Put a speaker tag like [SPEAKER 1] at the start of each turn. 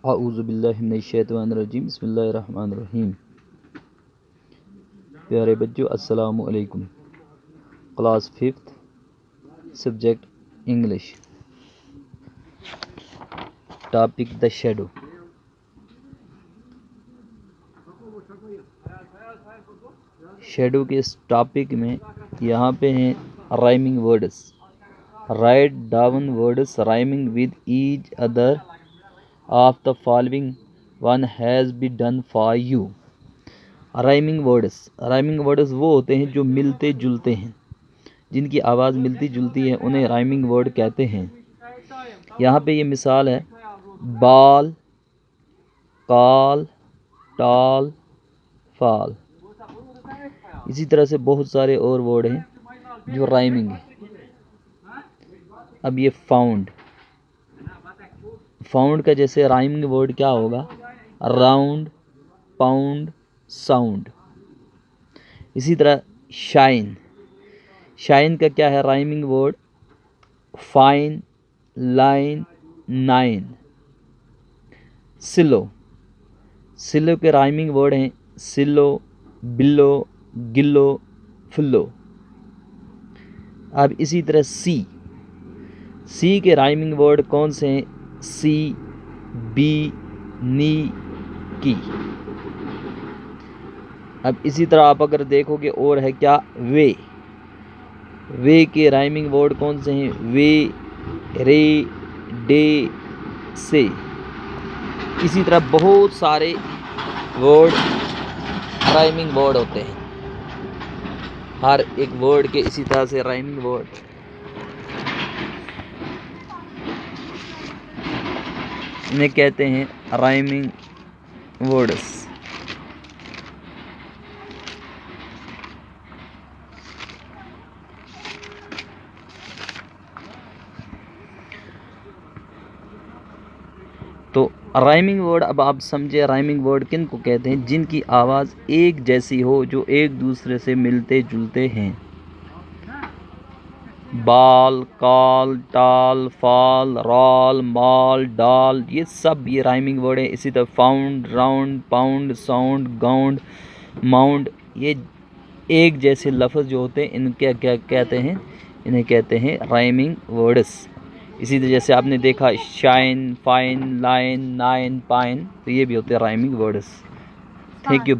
[SPEAKER 1] आऊज़ु बिल्लाहि मिनश शैतानिर रजीम बिस्मिल्लाहिर रहमानिर रहीम। प्यारे बच्चों अस्सलामु अलैकुम। Class 5th subject English. Topic the shadow. Shadow के इस टॉपिक में यहाँ पे हैं rhyming words. Write down words rhyming with each other of the following one has be done for you. Rhyming words वो होते हैं जो मिलते जुलते हैं, जिनकी आवाज़ मिलती जुलती है, उन्हें राइमिंग वर्ड कहते हैं। यहाँ पे ये मिसाल है बाल, काल, टाल, फाल। इसी तरह से बहुत सारे और वर्ड हैं जो राइमिंग है। अब ये फाउंड का जैसे राइमिंग वर्ड क्या होगा? Round, pound, sound. इसी तरह शाइन का क्या है rhyming word? Fine, line, nine. Silo के राइमिंग वर्ड हैं सिलो, बिल्लो, गिल्लो, फुल्लो। अब इसी तरह सी के राइमिंग वर्ड कौन से हैं? सी, बी, नी, की। अब इसी तरह आप अगर देखोगे और है क्या? वे के राइमिंग वर्ड कौन से हैं? वे, रे, डे, से। इसी तरह बहुत सारे वर्ड राइमिंग वर्ड होते हैं। हर एक वर्ड के इसी तरह से राइमिंग वर्ड। इन्हें कहते हैं राइमिंग वर्ड्स। तो राइमिंग वर्ड, अब आप समझे राइमिंग वर्ड किन को कहते हैं? जिनकी आवाज़ एक जैसी हो, जो एक दूसरे से मिलते जुलते हैं। बाल, काल, टाल, फाल, राल, माल, डाल, ये सब ये राइमिंग वर्ड है। इसी तरह found, round, pound, sound, ground, mound, ये एक जैसे लफ्ज़ जो होते हैं इनके क्या कहते हैं? इन्हें कहते हैं राइमिंग वर्ड्स। इसी तरह जैसे आपने देखा shine, fine, line, nine, pine, तो ये भी होते हैं राइमिंग वर्ड्स। Thank you.